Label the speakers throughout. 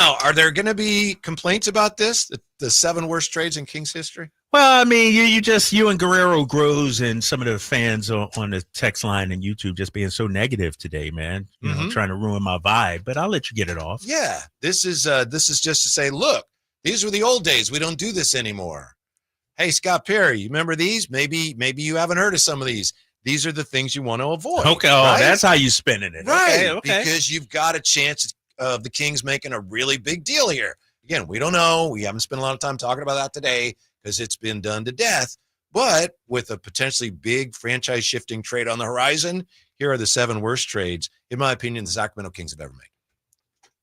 Speaker 1: Now, are there going to be complaints about this? The 7 worst trades in Kings history?
Speaker 2: Well, I mean, you and Guerrero Grows and some of the fans on the text line and YouTube just being so negative today, man. You know, trying to ruin my vibe. But I'll let you get it off.
Speaker 1: Yeah, this is just to say, look, these were the old days. We don't do this anymore. Hey, Scott Perry, you remember these? Maybe you haven't heard of some of these. These are the things you want to avoid.
Speaker 2: Okay,
Speaker 1: right?
Speaker 2: That's how you spinning it.
Speaker 1: Right,
Speaker 2: okay.
Speaker 1: Because you've got a chance of the Kings making a really big deal here. Again, we don't know. We haven't spent a lot of time talking about that today because it's been done to death. But with a potentially big franchise-shifting trade on the horizon, here are the 7 worst trades, in my opinion, the Sacramento Kings have ever made.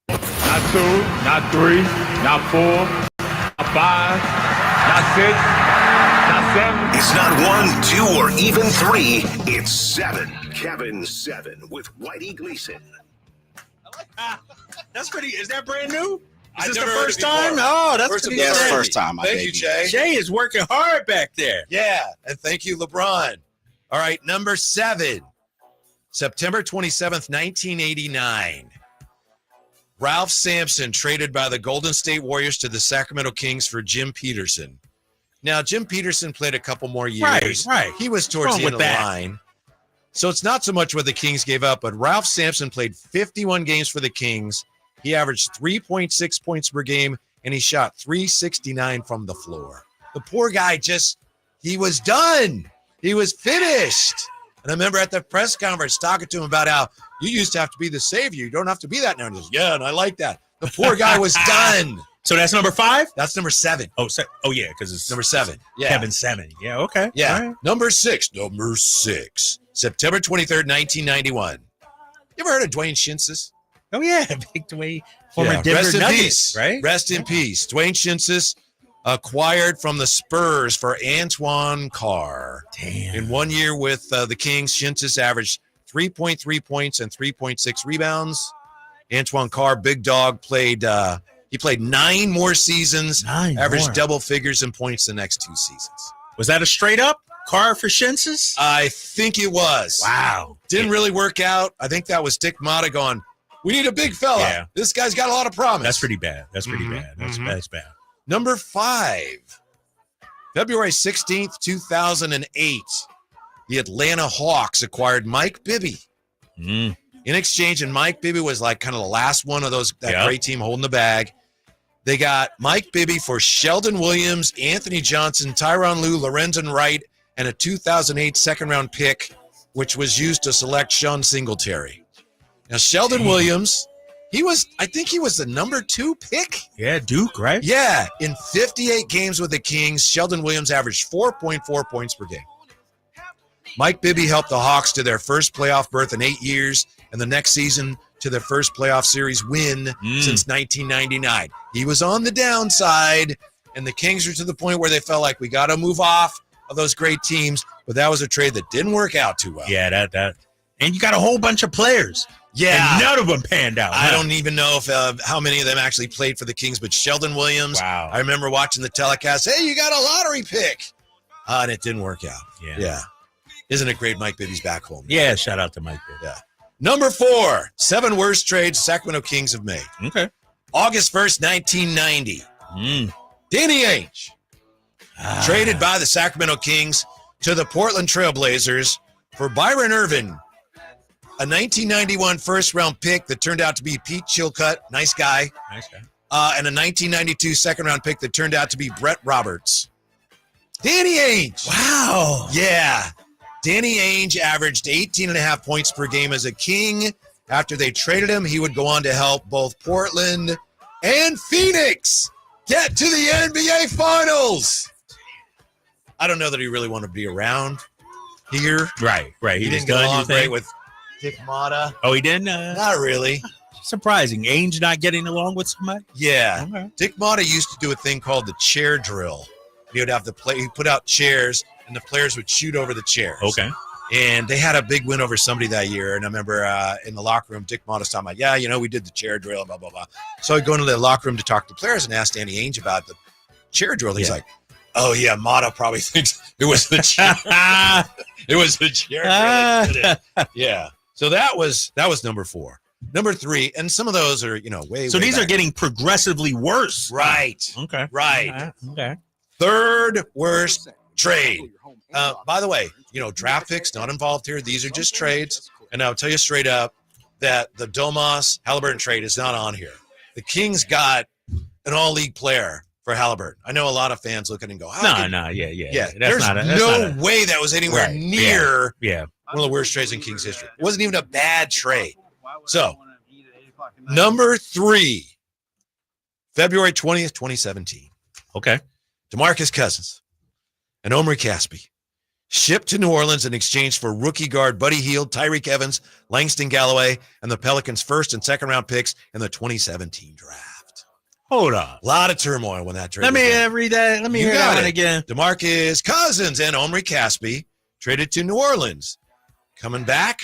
Speaker 3: Not 2, not 3, not 4, not 5, not 6, not 7.
Speaker 4: It's not 1, 2, or even 3. It's 7. Kevin 7 with Whitey Gleason.
Speaker 2: That's pretty. Is that brand new? Is this
Speaker 1: I've
Speaker 2: the
Speaker 1: never
Speaker 2: first
Speaker 1: heard it
Speaker 2: time?
Speaker 1: before.
Speaker 2: Oh, that's
Speaker 1: First
Speaker 2: pretty
Speaker 1: of all,
Speaker 2: good.
Speaker 5: Yeah, it's the first time.
Speaker 1: Thank you, Jay.
Speaker 2: Jay is working hard back there.
Speaker 1: Yeah, and thank you, LeBron. All right, number 7, September 27th, 1989. Ralph Sampson traded by the Golden State Warriors to the Sacramento Kings for Jim Peterson. Now, Jim Peterson played a couple more years.
Speaker 2: Right.
Speaker 1: He was towards the end of the line. So it's not so much what the Kings gave up, but Ralph Sampson played 51 games for the Kings. He averaged 3.6 points per game, and he shot .369 from the floor. The poor guy he was done. He was finished. And I remember at the press conference talking to him about how you used to have to be the savior. You don't have to be that now. And he goes, yeah, and I like that. The poor guy was done.
Speaker 2: So that's number 5?
Speaker 1: That's number 7.
Speaker 2: Oh yeah, because it's
Speaker 1: Number 7. Yeah.
Speaker 2: Kevin 7. Yeah, okay.
Speaker 1: Yeah.
Speaker 2: All right.
Speaker 1: Number 6. September 23rd, 1991. You ever heard of Dwayne Shinsis?
Speaker 2: Oh yeah, Big Dwayne, former Denver
Speaker 1: Rest in
Speaker 2: Nuggets,
Speaker 1: peace.
Speaker 2: right?
Speaker 1: Rest in peace. Dwayne Shinsis acquired from the Spurs for Antoine Carr.
Speaker 2: Damn.
Speaker 1: In 1 year with the Kings, Shinsis averaged 3.3 points and 3.6 rebounds. Antoine Carr, big dog, played 9 more seasons, averaged double figures in points the next 2 seasons.
Speaker 2: Was that a straight up Carr for Shinsis?
Speaker 1: I think it was.
Speaker 2: Wow.
Speaker 1: Didn't really work out. I think that was Dick Motta going, we need a big fella.
Speaker 2: Yeah.
Speaker 1: This guy's got a lot of promise.
Speaker 2: That's pretty bad. That's bad.
Speaker 1: Number 5, February 16th, 2008. The Atlanta Hawks acquired Mike Bibby. In exchange, and Mike Bibby was like kind of the last one of that great team holding the bag. They got Mike Bibby for Sheldon Williams, Anthony Johnson, Tyronn Lue, Lorenzen Wright, and a 2008 second-round pick, which was used to select Sean Singletary. Now, Sheldon Williams, I think he was the number 2 pick.
Speaker 2: Yeah, Duke, right?
Speaker 1: Yeah, in 58 games with the Kings, Sheldon Williams averaged 4.4 points per game. Mike Bibby helped the Hawks to their first playoff berth in 8 years, and the next season to their first playoff series win since 1999. He was on the downside, and the Kings were to the point where they felt like we got to move off of those great teams, but that was a trade that didn't work out too well.
Speaker 2: Yeah, that. And you got a whole bunch of players.
Speaker 1: Yeah.
Speaker 2: And none of them panned out.
Speaker 1: I don't even know if how many of them actually played for the Kings, but Sheldon Williams,
Speaker 2: wow.
Speaker 1: I remember watching the telecast, hey, you got a lottery pick. And it didn't work out. Yeah. Isn't it great Mike Bibby's back home?
Speaker 2: Yeah, shout out to Mike Bibby.
Speaker 1: Yeah. Number 4, 7 worst trades Sacramento Kings have made.
Speaker 2: Okay.
Speaker 1: August 1st, 1990. Danny Ainge traded by the Sacramento Kings to the Portland Trailblazers for Byron Irvin, a 1991 first-round pick that turned out to be Pete Chilcutt, nice guy, and a 1992 second-round pick that turned out to be Brett Roberts. Danny Ainge.
Speaker 2: Wow.
Speaker 1: Yeah. Danny Ainge averaged 18.5 points per game as a King. After they traded him, he would go on to help both Portland and Phoenix get to the NBA Finals. I don't know that he really wanted to be around here.
Speaker 2: Right.
Speaker 1: He didn't get along great with Dick Motta.
Speaker 2: Oh, he didn't?
Speaker 1: Not really.
Speaker 2: Surprising. Ainge not getting along with somebody?
Speaker 1: Yeah.
Speaker 2: Okay.
Speaker 1: Dick Motta used to do a thing called the chair drill. He would have to play. He put out chairs, and the players would shoot over the chairs.
Speaker 2: Okay.
Speaker 1: And they had a big win over somebody that year. And I remember in the locker room, Dick Motta's talking about, we did the chair drill, blah, blah, blah. So I'd go into the locker room to talk to players and ask Danny Ainge about the chair drill. He's like, oh, yeah, Motta probably thinks it was the chair. It was the chair drill. Yeah. So that was number 4. Number 3, and some of those are, way.
Speaker 2: So
Speaker 1: way
Speaker 2: these
Speaker 1: back.
Speaker 2: are getting progressively worse.
Speaker 1: Right.
Speaker 2: Okay.
Speaker 1: Right.
Speaker 2: Okay.
Speaker 1: Third worst trade. By the way, draft picks not involved here. These are just trades. And I'll tell you straight up that the Domas Halliburton trade is not on here. The Kings got an all-league player for Halliburton. I know a lot of fans look at it and go,
Speaker 2: Yeah.
Speaker 1: There's no way that was anywhere
Speaker 2: Right.
Speaker 1: near
Speaker 2: Yeah.
Speaker 1: one of the worst trades in Kings history. It wasn't even a bad trade. So, number 3, February 20th, 2017.
Speaker 2: Okay.
Speaker 1: DeMarcus Cousins and Omri Caspi shipped to New Orleans in exchange for rookie guard Buddy Hield, Tyreek Evans, Langston Galloway, and the Pelicans' first and second round picks in the 2017 draft.
Speaker 2: Hold on.
Speaker 1: A lot of turmoil when that trade
Speaker 2: Let
Speaker 1: was
Speaker 2: me
Speaker 1: done.
Speaker 2: read that. Let me hear that one again.
Speaker 1: DeMarcus Cousins and Omri Caspi traded to New Orleans. Coming back,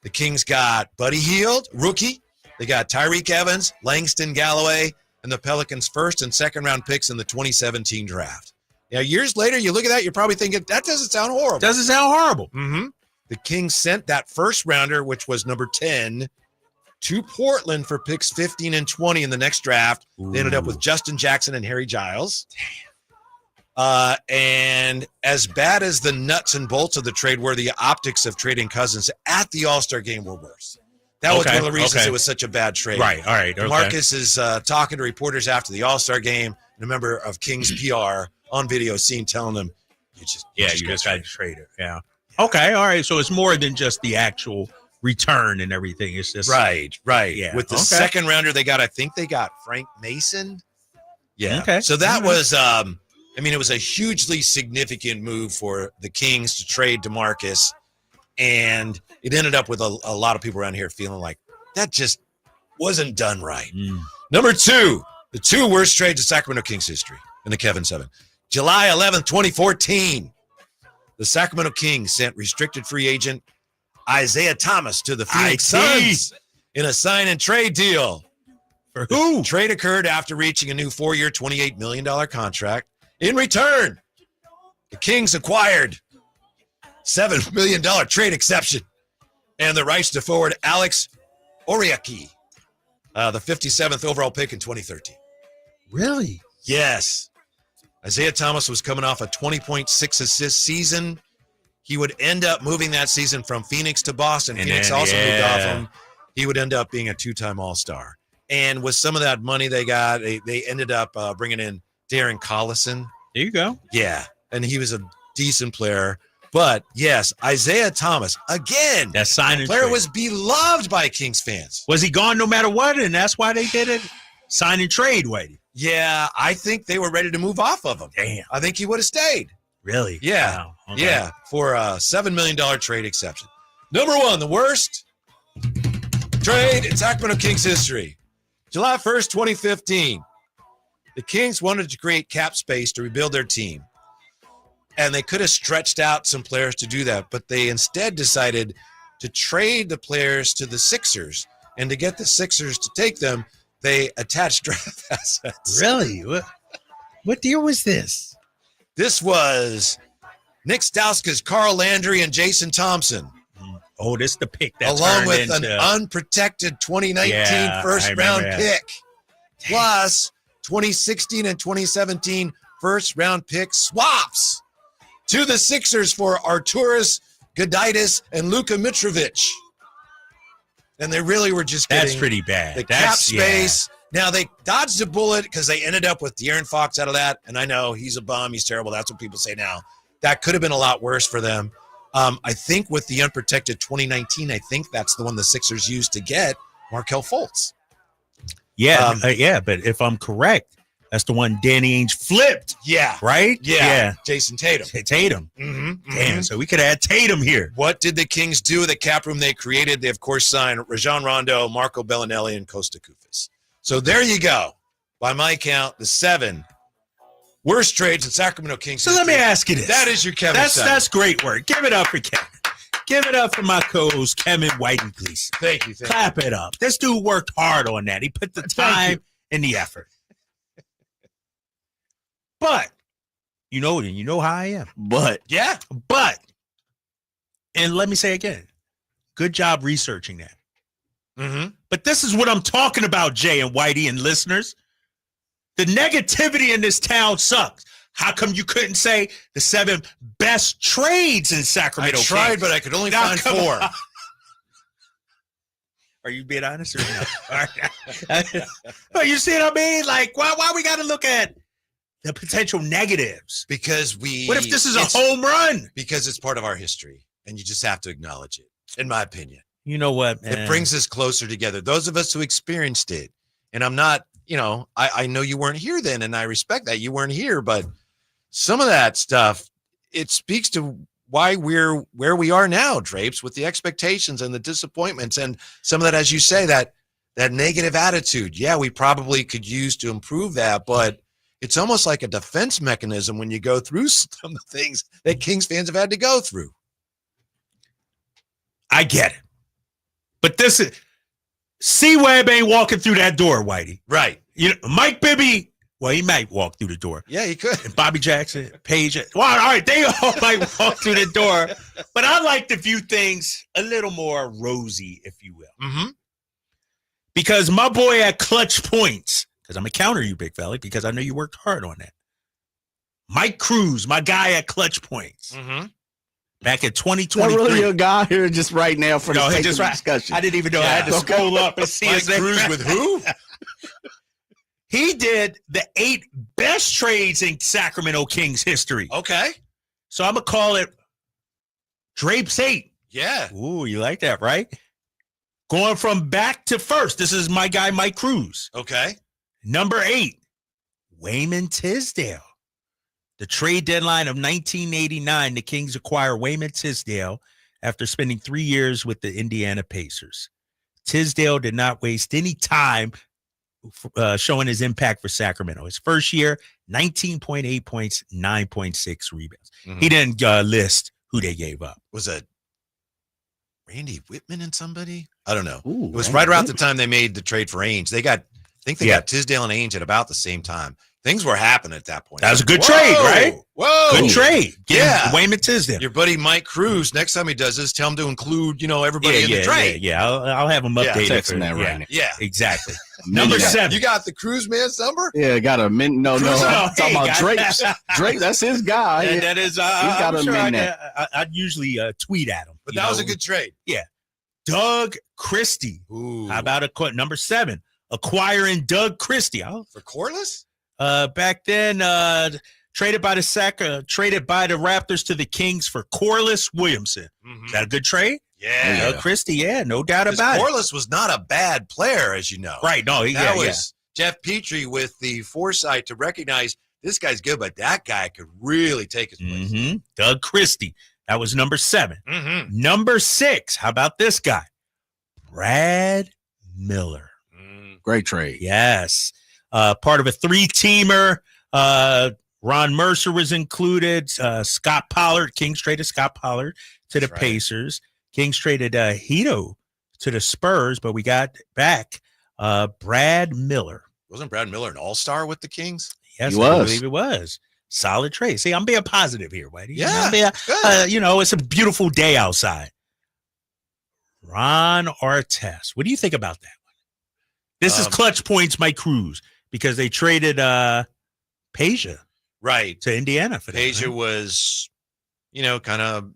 Speaker 1: the Kings got Buddy Hield, rookie. They got Tyreek Evans, Langston Galloway, and the Pelicans' first and second round picks in the 2017 draft. Now, years later, you look at that, you're probably thinking, that doesn't sound horrible.
Speaker 2: Doesn't sound horrible.
Speaker 1: Mm-hmm. The Kings sent that first rounder, which was number 10, to Portland for picks 15 and 20 in the next draft.
Speaker 2: Ooh.
Speaker 1: They ended up with Justin Jackson and Harry Giles. And as bad as the nuts and bolts of the trade were, the optics of trading Cousins at the All-Star game were worse. That was one of the reasons it was such a bad trade.
Speaker 2: Right. All right. Okay.
Speaker 1: Marcus is talking to reporters after the All-Star game, and a member of Kings PR on video seen telling them, you just got to
Speaker 2: trade it. Yeah. Okay. All right. So it's more than just the actual return and everything. It's just
Speaker 1: right.
Speaker 2: Yeah.
Speaker 1: With the second rounder they got, I think they got Frank Mason. Yeah.
Speaker 2: Okay.
Speaker 1: So that was, it was a hugely significant move for the Kings to trade DeMarcus, and it ended up with a lot of people around here feeling like that just wasn't done right. Number 2, the 2 worst trades in Sacramento Kings history in the Kevin 7. July 11th, 2014, the Sacramento Kings sent restricted free agent Isaiah Thomas to the Phoenix Suns in a sign and trade deal.
Speaker 2: For who?
Speaker 1: The trade occurred after reaching a new 4-year, $28 million contract. In return, the Kings acquired $7 million trade exception and the rights to forward Alex Oriaki, the 57th overall pick in 2013.
Speaker 2: Really?
Speaker 1: Yes. Isaiah Thomas was coming off a 20.6 assist season. He would end up moving that season from Phoenix to Boston.
Speaker 2: And
Speaker 1: Phoenix
Speaker 2: then,
Speaker 1: also moved off him. He would end up being a 2-time All-Star. And with some of that money they got, they ended up bringing in Darren Collison.
Speaker 2: There you go.
Speaker 1: Yeah. And he was a decent player. But yes, Isaiah Thomas, again,
Speaker 2: that signing
Speaker 1: player
Speaker 2: trade
Speaker 1: was beloved by Kings fans.
Speaker 2: Was he gone no matter what? And that's why they did it? Sign and trade, Whitey.
Speaker 1: Yeah, I think they were ready to move off of him.
Speaker 2: Damn.
Speaker 1: I think he would have stayed.
Speaker 2: Really?
Speaker 1: Yeah.
Speaker 2: Wow. Okay.
Speaker 1: Yeah, for a $7 million trade exception. Number 1, the worst trade in Sacramento Kings history. July 1st, 2015. The Kings wanted to create cap space to rebuild their team. And they could have stretched out some players to do that, but they instead decided to trade the players to the Sixers. And to get the Sixers to take them, they attached draft assets.
Speaker 2: Really? What deal was this?
Speaker 1: This was Nick Stauskas, Carl Landry, and Jason Thompson.
Speaker 2: Oh, this is the pick that
Speaker 1: along with
Speaker 2: into...
Speaker 1: an unprotected 2019 first-round pick, plus 2016 and 2017 first-round pick swaps to the Sixers for Arturas Gudaitis and Luka Mitrovic. And they really were just getting
Speaker 2: that's pretty bad.
Speaker 1: The cap space. Yeah. Now, they dodged a bullet because they ended up with De'Aaron Fox out of that. And I know he's a bum. He's terrible. That's what people say now. That could have been a lot worse for them. I think with the unprotected 2019, I think that's the one the Sixers used to get Markelle Fultz.
Speaker 2: Yeah, but if I'm correct, that's the one Danny Ainge flipped.
Speaker 1: Yeah.
Speaker 2: Right?
Speaker 1: Yeah. Jason Tatum.
Speaker 2: Tatum.
Speaker 1: Mm-hmm.
Speaker 2: Damn, so we could add Tatum here.
Speaker 1: What did the Kings do with the cap room they created? They, of course, signed Rajon Rondo, Marco Bellinelli, and Costa Koufos. So there you go. By my count, the 7 worst trades in Sacramento Kings.
Speaker 2: So let me ask you this.
Speaker 1: That is your Kevin.
Speaker 2: That's great work. Give it up for Kevin. Give it up for my co-host, Kevin Whitey, please.
Speaker 1: Thank you.
Speaker 2: Clap it up. This dude worked hard on that. He put the time and the effort. But, you know how I am. But, and let me say again, good job researching that.
Speaker 1: Mm-hmm.
Speaker 2: But this is what I'm talking about, Jay and Whitey and listeners. The negativity in this town sucks. How come you couldn't say the 7 best trades in Sacramento?
Speaker 1: I tried,
Speaker 2: Kings?
Speaker 1: but I could only
Speaker 2: Now,
Speaker 1: find
Speaker 2: come
Speaker 1: 4.
Speaker 2: on. Are you being honest or no? All right. Well, you see what I mean? Like, why we got to look at the potential negatives?
Speaker 1: Because
Speaker 2: What if this is a home run?
Speaker 1: Because it's part of our history, and you just have to acknowledge it, in my opinion.
Speaker 2: You know what, man?
Speaker 1: It brings us closer together. Those of us who experienced it, and I'm not, I know you weren't here then, and I respect that you weren't here, but some of that stuff, it speaks to why we're where we are now, Drapes, with the expectations and the disappointments and some of that, as you say, that negative attitude. Yeah, we probably could use to improve that, but it's almost like a defense mechanism when you go through some of the things that Kings fans have had to go through.
Speaker 2: I get it. But this is C-Web ain't walking through that door, Whitey.
Speaker 1: Right.
Speaker 2: Mike Bibby, well, he might walk through the door.
Speaker 1: Yeah, he could.
Speaker 2: And Bobby Jackson, Paige. Well, all right, they all might walk through the door. But I like to view things a little more rosy, if you will.
Speaker 1: Mm-hmm.
Speaker 2: Because my boy at Clutch Points, because I'm going to counter you, big fella, because I know you worked hard on that. Mike Cruz, my guy at Clutch Points.
Speaker 1: Mm-hmm.
Speaker 2: Back in 2023.
Speaker 5: Not really your guy here just right now for the sake of the discussion.
Speaker 2: I didn't even know I had to scroll up and see
Speaker 1: Mike
Speaker 2: his name.
Speaker 1: Cruz with who?
Speaker 2: He did the 8 best trades in Sacramento Kings history.
Speaker 1: Okay.
Speaker 2: So I'm going to call it Drapes 8.
Speaker 1: Yeah.
Speaker 2: Ooh, you like that, right? Going from back to first. This is my guy, Mike Cruz.
Speaker 1: Okay.
Speaker 2: Number 8, Wayman Tisdale. The trade deadline of 1989, the Kings acquire Wayman Tisdale after spending 3 years with the Indiana Pacers. Tisdale did not waste any time showing his impact for Sacramento. His first year, 19.8 points, 9.6 rebounds.
Speaker 1: Mm-hmm.
Speaker 2: He didn't list who they gave up.
Speaker 1: Was it Randy Whitman and somebody? I don't know.
Speaker 5: Ooh,
Speaker 1: It was
Speaker 5: Randy
Speaker 1: right around the
Speaker 5: Whitman.
Speaker 1: time they made the trade for Ainge. I think they got Tisdale and Ainge at about the same time. Things were happening at that point.
Speaker 2: That was a good trade, right?
Speaker 1: Whoa.
Speaker 2: Good trade.
Speaker 1: Yeah.
Speaker 2: Wayman Tisdale.
Speaker 1: Your buddy Mike Cruz, next time he does this, tell him to include, everybody in the trade.
Speaker 2: Yeah. I'll have him updated.
Speaker 5: Text him that right now.
Speaker 1: Yeah.
Speaker 2: Exactly. Number 7.
Speaker 1: You got the Cruz man's number?
Speaker 5: Yeah, got a min. No,
Speaker 2: Cruz,
Speaker 5: I'm talking about
Speaker 2: hey,
Speaker 5: Drapes. Drapes, that's his guy.
Speaker 2: And
Speaker 5: Yeah.
Speaker 2: that is,
Speaker 5: got
Speaker 2: I'm
Speaker 5: him
Speaker 2: sure
Speaker 5: in there.
Speaker 2: I'd usually tweet at him.
Speaker 1: But
Speaker 2: you
Speaker 1: that was
Speaker 2: know.
Speaker 1: a good trade.
Speaker 2: Doug Christie.
Speaker 1: Ooh.
Speaker 2: How about number 7? Acquiring Doug Christie.
Speaker 1: For Corliss?
Speaker 2: Back then, traded by the Raptors to the Kings for Corliss Williamson.
Speaker 1: Mm-hmm.
Speaker 2: Is that a good trade?
Speaker 1: Yeah.
Speaker 2: Doug Christie, no doubt about it.
Speaker 1: Corliss was not a bad player, as you know.
Speaker 2: Right, no,
Speaker 1: That was Jeff Petrie with the foresight to recognize this guy's good, but that guy could really take his place.
Speaker 2: Mm-hmm. Doug Christie. That was number 7.
Speaker 1: Mm-hmm.
Speaker 2: Number 6. How about this guy? Brad Miller.
Speaker 5: Great trade.
Speaker 2: Yes. Part of a 3-teamer. Ron Mercer was included. Scott Pollard. Kings traded Scott Pollard to the
Speaker 1: That's right.
Speaker 2: Pacers. Kings traded Hito to the Spurs, but we got back Brad Miller.
Speaker 1: Wasn't Brad Miller an all-star with the Kings?
Speaker 2: Yes,
Speaker 5: He
Speaker 2: I
Speaker 5: was.
Speaker 2: believe it was. Solid trade. See, I'm being positive here, Whitey.
Speaker 1: Yeah,
Speaker 2: I'm being,
Speaker 1: good.
Speaker 2: it's a beautiful day outside. Ron Artest. What do you think about that one? This is Clutch Points, Mike Cruz, because they traded Peja
Speaker 1: Right.
Speaker 2: to Indiana for that.
Speaker 1: Peja
Speaker 2: right?
Speaker 1: was, kind of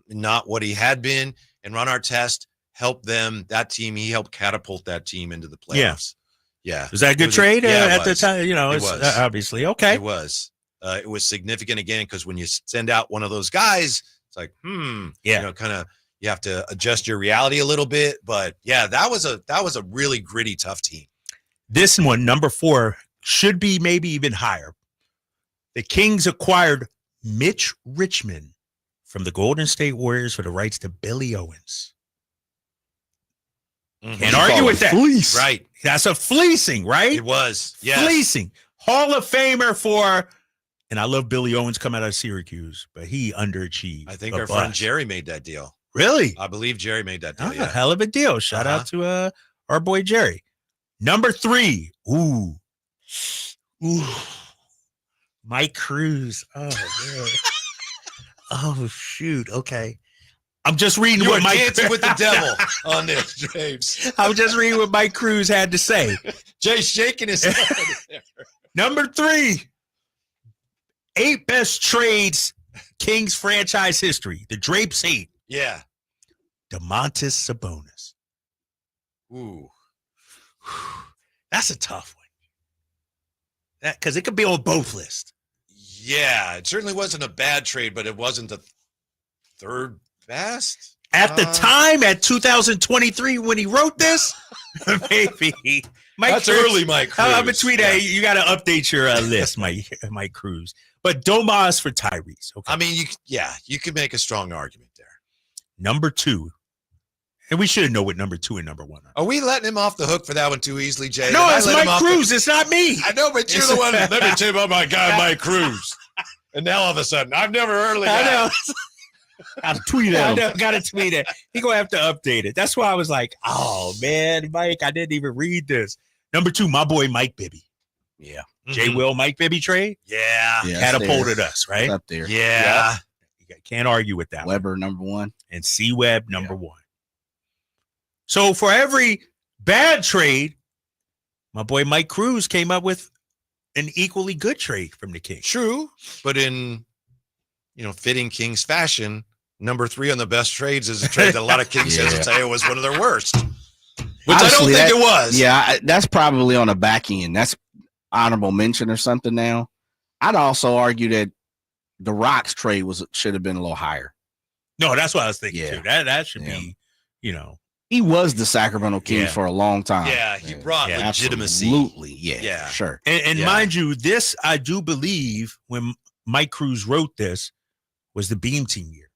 Speaker 1: not what he had been. And Ron Artest helped them, that team. He helped catapult that team into the playoffs. Yeah.
Speaker 2: Was that a good
Speaker 1: It
Speaker 2: trade
Speaker 1: yeah, it
Speaker 2: at the
Speaker 1: was.
Speaker 2: time?
Speaker 1: It
Speaker 2: It's
Speaker 1: was.
Speaker 2: obviously. Okay.
Speaker 1: It was. It was significant again because when you send out one of those guys, it's like,
Speaker 2: Yeah.
Speaker 1: kind of you have to adjust your reality a little bit. But yeah, that was a really gritty, tough team.
Speaker 2: This one, number 4, should be maybe even higher. The Kings acquired Mitch Richmond from the Golden State Warriors for the rights to Billy Owens. Can't argue with that.
Speaker 5: Fleece.
Speaker 1: Right.
Speaker 2: That's a fleecing, right?
Speaker 1: It was. Yes.
Speaker 2: Fleecing. Hall of Famer for, and I love Billy Owens coming out of Syracuse, but he underachieved.
Speaker 1: I think
Speaker 2: a
Speaker 1: our friend
Speaker 2: bunch.
Speaker 1: Jerry made that deal.
Speaker 2: Really?
Speaker 1: I believe Jerry made that deal.
Speaker 2: Ah,
Speaker 1: Yeah.
Speaker 2: hell of a deal. Shout out to our boy Jerry. Number 3. Ooh. Mike Cruz. Oh, man. Oh, shoot. Okay. I'm just reading
Speaker 1: You
Speaker 2: what
Speaker 1: are
Speaker 2: Mike
Speaker 1: dancing with the devil on this, Drapes.
Speaker 2: I'm just reading what Mike Cruz had to say.
Speaker 1: Jay's shaking his head.
Speaker 2: Number 3, 8 best trades Kings franchise history. The Drapes 8.
Speaker 1: Yeah.
Speaker 2: DeMontis Sabonis.
Speaker 1: Ooh.
Speaker 2: That's a tough one. Because it could be on both lists.
Speaker 1: Yeah, it certainly wasn't a bad trade, but it wasn't the third best.
Speaker 2: At the time, at 2023, when he wrote this, maybe.
Speaker 1: That's early, Mike Cruz.
Speaker 2: I'm between that. You got to update your list, Mike Cruz. But Domas for Tyrese. Okay.
Speaker 1: I mean, you could make a strong argument there.
Speaker 2: Number 2. And we should know what number 2 and number 1 are.
Speaker 1: Are we letting him off the hook for that one too easily, Jay?
Speaker 2: No, it's Mike Cruz. It's not me.
Speaker 1: I know, but you're the one. Let me tell you about my guy, Mike Cruz. And now all of a sudden, I've never heard of the guy.
Speaker 2: I know.
Speaker 5: I'll tweet
Speaker 2: I
Speaker 5: at him.
Speaker 2: know, gotta tweet it. He gonna have to update it. That's why I was like, oh man, Mike, I didn't even read this. Number 2, my boy Mike Bibby.
Speaker 5: Yeah.
Speaker 2: J. Will Mike Bibby trade
Speaker 1: Yeah.
Speaker 2: catapulted us, right?
Speaker 5: It's up there.
Speaker 1: Yeah.
Speaker 2: You can't argue with that.
Speaker 5: Weber, number 1.
Speaker 2: And C Webb number 1. So for every bad trade, my boy Mike Cruz came up with an equally good trade from the Kings.
Speaker 1: True, but in fitting Kings fashion, number 3 on the best trades is a trade that a lot of Kings fans will tell you was one of their worst. Which
Speaker 5: Honestly,
Speaker 1: I don't think it was.
Speaker 5: Yeah, that's probably on the back end. That's honorable mention or something now. I'd also argue that the Rocks trade should have been a little higher.
Speaker 2: No, that's what I was thinking
Speaker 5: Yeah.
Speaker 2: too. That should be,
Speaker 5: He was the Sacramento Kings for a long time.
Speaker 1: Yeah, he brought legitimacy.
Speaker 5: Absolutely. Yeah, sure.
Speaker 2: And mind you, this, I do believe, when Mike Cruz wrote this, was the Beam Team year.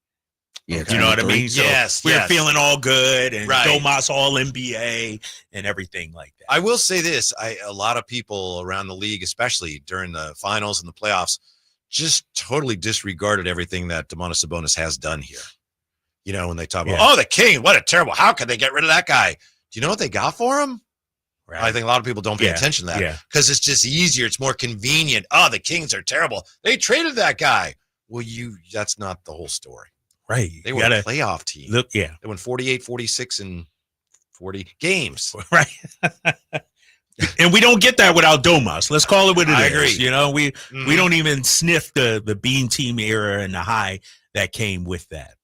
Speaker 5: Yeah,
Speaker 2: You know what I mean? So
Speaker 1: Yes,
Speaker 2: we were
Speaker 1: yes.
Speaker 2: feeling all good, and
Speaker 1: Right.
Speaker 2: Domas all NBA and everything like that.
Speaker 1: I will say this: a lot of people around the league, especially during the finals and the playoffs, just totally disregarded everything that Domantas Sabonis has done here. When they talk about, the King, what a terrible, how could they get rid of that guy? Do you know what they got for him?
Speaker 2: Right.
Speaker 1: I think a lot of people don't pay attention to that because it's just easier. It's more convenient. Oh, the Kings are terrible. They traded that guy. Well, that's not the whole story.
Speaker 2: Right.
Speaker 1: They were a playoff team.
Speaker 2: Look,
Speaker 1: They won 48, 46, and 40 games.
Speaker 2: right. And we don't get that without Domas. Let's call it what it is.
Speaker 1: I agree.
Speaker 2: We don't even sniff the Beam Team era and the high that came with that.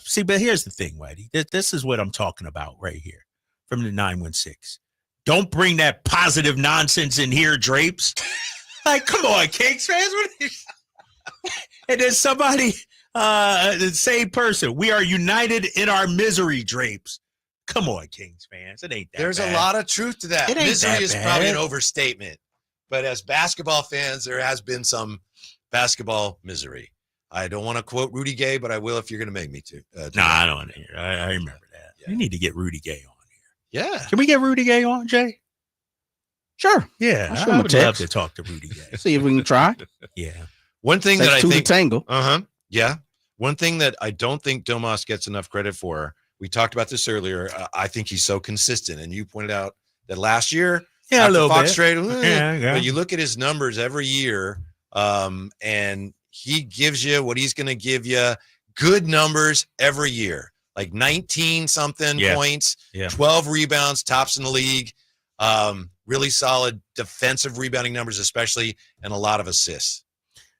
Speaker 2: See, but here's the thing, Whitey. This is what I'm talking about right here from the 916. Don't bring that positive nonsense in here, Drapes. Like, come on, Kings fans. And then somebody, the same person, we are united in our misery, Drapes. Come on, Kings fans. It ain't that
Speaker 1: There's
Speaker 2: bad.
Speaker 1: a lot of truth to that.
Speaker 2: It ain't
Speaker 1: Misery
Speaker 2: that
Speaker 1: is
Speaker 2: bad.
Speaker 1: probably an overstatement. But as basketball fans, there has been some basketball misery. I don't want to quote Rudy Gay, but I will if you're going to make me to.
Speaker 2: No, I don't want to hear. I remember that.
Speaker 1: Yeah.
Speaker 2: You need to get Rudy Gay on here.
Speaker 1: Yeah.
Speaker 2: Can we get Rudy Gay on, Jay?
Speaker 5: Sure.
Speaker 2: Yeah,
Speaker 5: I'll shoot him
Speaker 2: I
Speaker 5: a
Speaker 2: would love
Speaker 5: text.
Speaker 2: to talk to Rudy Gay.
Speaker 5: See if we can try.
Speaker 2: Yeah.
Speaker 1: One thing that I
Speaker 5: To the
Speaker 1: think.
Speaker 5: tangle.
Speaker 1: Yeah. One thing that I don't think Domas gets enough credit for. We talked about this earlier. I think he's so consistent, and you pointed out that last year,
Speaker 2: Yeah, a
Speaker 1: after
Speaker 2: little
Speaker 1: Fox
Speaker 2: bit.
Speaker 1: trade,
Speaker 2: Yeah.
Speaker 1: but you look at his numbers every year, and he gives you what he's going to give you. Good numbers every year, like 19 something points, 12 rebounds, tops in the league. Really solid defensive rebounding numbers, especially, and a lot of assists.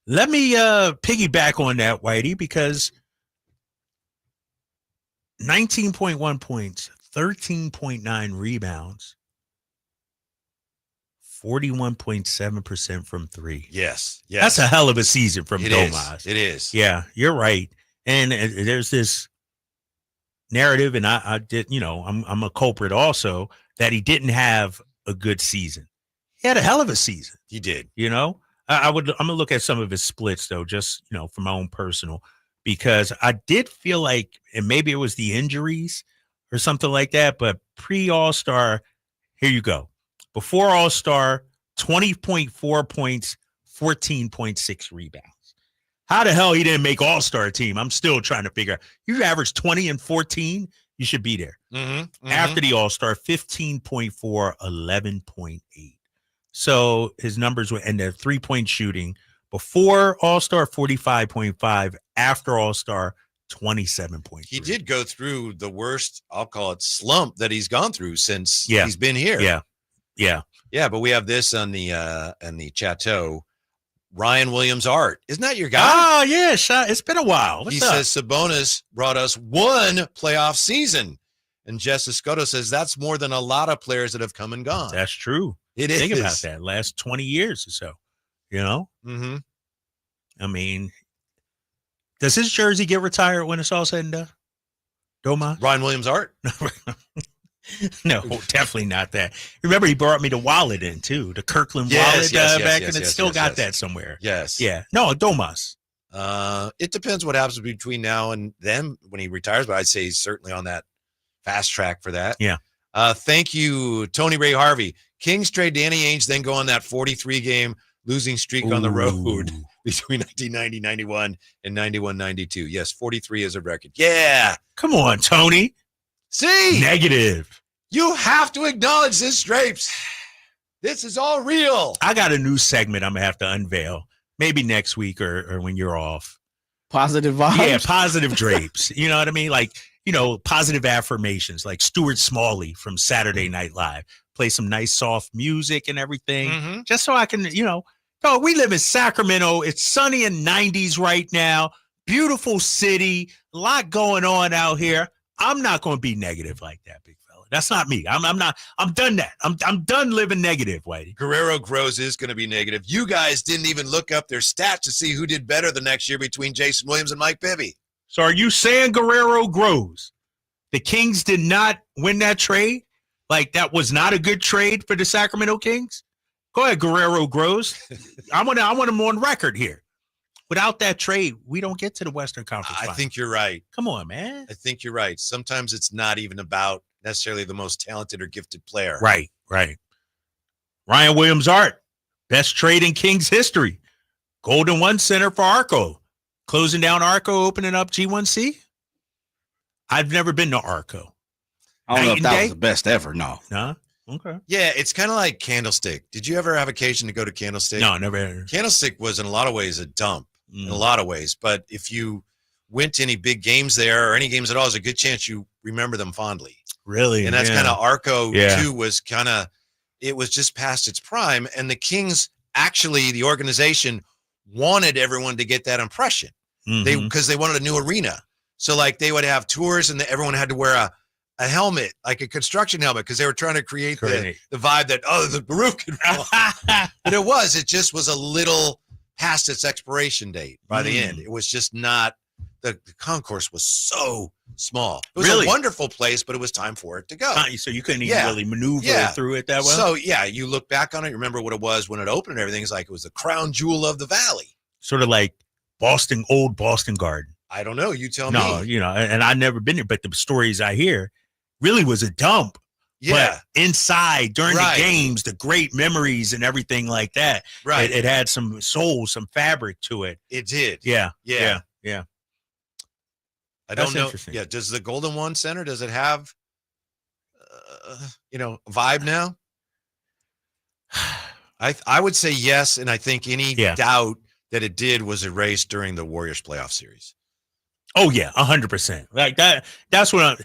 Speaker 2: Let me piggyback on that, Whitey, because 19.1 points, 13.9 rebounds, 41.7% from 3.
Speaker 1: Yes.
Speaker 2: That's a hell of a season from Domas.
Speaker 1: It is.
Speaker 2: Yeah, you're right. And there's this narrative, and I did, I'm a culprit also, that he didn't have a good season. He had a hell of a season.
Speaker 1: He did.
Speaker 2: I'm gonna look at some of his splits though, just for my own personal, because I did feel like, and maybe it was the injuries or something like that, but pre-All-Star, here you go. Before All-Star, 20.4 points, 14.6 rebounds. How the hell he didn't make All-Star team? I'm still trying to figure out. You average 20 and 14, you should be there. After the All-Star, 15.4, 11.8. So his numbers were, and the 3-point shooting before All-Star, 45.5, after All-Star, 27.3.
Speaker 1: He did go through the worst, I'll call it, slump that he's gone through since
Speaker 2: Yeah.
Speaker 1: he's been here.
Speaker 2: Yeah.
Speaker 1: But we have this on the Chateau. Ryan Williams Art. Isn't that your guy?
Speaker 2: Oh, yeah. It's been a while. What's
Speaker 1: he
Speaker 2: up?
Speaker 1: says Sabonis brought us one playoff season. And Jess Escoto says that's more than a lot of players that have come and gone.
Speaker 2: That's true. Think about that. Last 20 years or so,
Speaker 1: Mm-hmm.
Speaker 2: I mean, does his jersey get retired when it's all said and done? Doma?
Speaker 1: Ryan Williams Art?
Speaker 2: No, definitely not that. Remember, he brought me the wallet in, too. The Kirkland wallet back, and it still got that somewhere.
Speaker 1: Yes.
Speaker 2: Yeah. No, Domas.
Speaker 1: It depends what happens between now and then when he retires, but I'd say he's certainly on that fast track for that.
Speaker 2: Yeah.
Speaker 1: Thank you, Tony Ray Harvey. Kings trade Danny Ainge, then go on that 43-game losing streak on the road between 1990, 91, and 91, 92. Yes, 43 is a record. Yeah.
Speaker 2: Come on, Tony.
Speaker 1: See?
Speaker 2: Negative.
Speaker 1: You have to acknowledge this, Drapes. This is all real.
Speaker 2: I got a new segment I'm going to have to unveil. Maybe next week or when you're off.
Speaker 5: Positive vibes.
Speaker 2: Yeah, positive drapes. You know what I mean? Like, positive affirmations, like Stuart Smalley from Saturday Night Live. Play some nice soft music and everything. Just so I can, we live in Sacramento. It's sunny and 90s right now. Beautiful city. A lot going on out here. I'm not going to be negative like that, big fella. That's not me. I'm not. I'm done that. I'm done living negative, Whitey.
Speaker 1: Guerrero Grows is going to be negative. You guys didn't even look up their stats to see who did better the next year between Jason Williams and Mike Bibby.
Speaker 2: So are you saying Guerrero Grows? The Kings did not win that trade? Like that was not a good trade for the Sacramento Kings? Go ahead, Guerrero Grows. I want him on record here. Without that trade, we don't get to the Western Conference Finals.
Speaker 1: I think you're right.
Speaker 2: Come on, man.
Speaker 1: I think you're right. Sometimes it's not even about necessarily the most talented or gifted player.
Speaker 2: Right. Ryan Williams Art, best trade in Kings history. Golden One Center for Arco. Closing down Arco, opening up G1C. I've never been to Arco.
Speaker 5: I don't know if that was the best ever. No.
Speaker 2: Huh? Okay.
Speaker 1: Yeah, it's kind of like Candlestick. Did you ever have occasion to go to Candlestick?
Speaker 2: No, never.
Speaker 1: Candlestick was in a lot of ways a dump. In a lot of ways, but if you went to any big games there or any games at all, there's a good chance you remember them fondly.
Speaker 2: Really?
Speaker 1: And that's kind of Arco too, was it was just past its prime. And the Kings, actually, the organization wanted everyone to get that impression. Because they wanted a new arena. So like they would have tours and everyone had to wear a helmet, like a construction helmet, because they were trying to create the vibe that, the roof could fall. But it just was a little past its expiration date by the end. It was just not, the concourse was so small. It was a wonderful place, but it was time for it to go.
Speaker 2: So you couldn't even really maneuver through it that well?
Speaker 1: So, you look back on it, remember what it was when it opened and everything. It's like it was the crown jewel of the valley.
Speaker 2: Sort of like old Boston Garden.
Speaker 1: I don't know. You tell me.
Speaker 2: No, and I've never been there, but the stories I hear really was a dump.
Speaker 1: Yeah.
Speaker 2: But inside during the games, the great memories and everything like that.
Speaker 1: Right.
Speaker 2: It had some soul, some fabric to it.
Speaker 1: It did.
Speaker 2: Yeah.
Speaker 1: I don't know. Yeah. Does the Golden One Center, does it have, vibe now? I would say yes. And I think any doubt that it did was erased during the Warriors playoff series.
Speaker 2: Oh yeah. 100%. Like that. That's what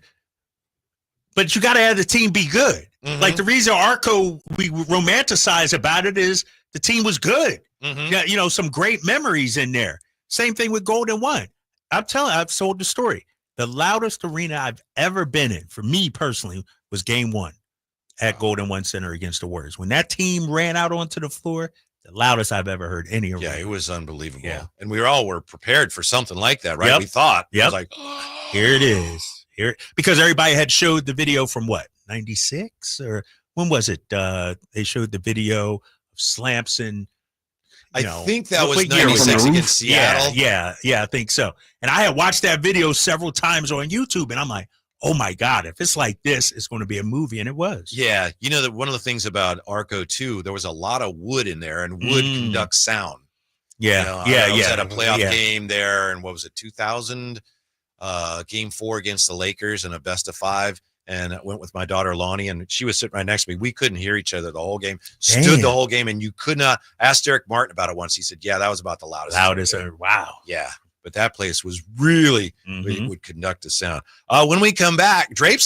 Speaker 2: but you got to have the team be good. Like the reason Arco we romanticize about it is the team was good. Yeah, some great memories in there. Same thing with Golden One. I've sold the story. The loudest arena I've ever been in, for me personally, was Game 1 at Golden One Center against the Warriors. When that team ran out onto the floor, the loudest I've ever heard any arena.
Speaker 1: Yeah, it was unbelievable.
Speaker 2: Yeah.
Speaker 1: And we were prepared for something like that, right?
Speaker 2: Yep.
Speaker 1: We thought.
Speaker 2: Yep.
Speaker 1: It was like,
Speaker 2: here it is. Because everybody had showed the video from what, 96 or when was it? They showed the video of Slampson.
Speaker 1: I think that was 96 against Seattle.
Speaker 2: Yeah, I think so. And I had watched that video several times on YouTube, and I'm like, oh my God, if it's like this, it's going to be a movie, and it was.
Speaker 1: Yeah, that one of the things about Arco too, there was a lot of wood in there, and wood conducts sound.
Speaker 2: Yeah,
Speaker 1: I was at a playoff game there, and what was it, 2000? Game 4 against the Lakers in a best of 5, and I went with my daughter Lonnie, and she was sitting right next to me. We couldn't hear each other the whole game. Stood the whole game, and you could not. Asked Derek Martin about it once. He said, "Yeah, that was about the loudest."
Speaker 2: Wow.
Speaker 1: Yeah. but that place was really
Speaker 2: Mhm.
Speaker 1: would conduct a sound. When we come back, Drapes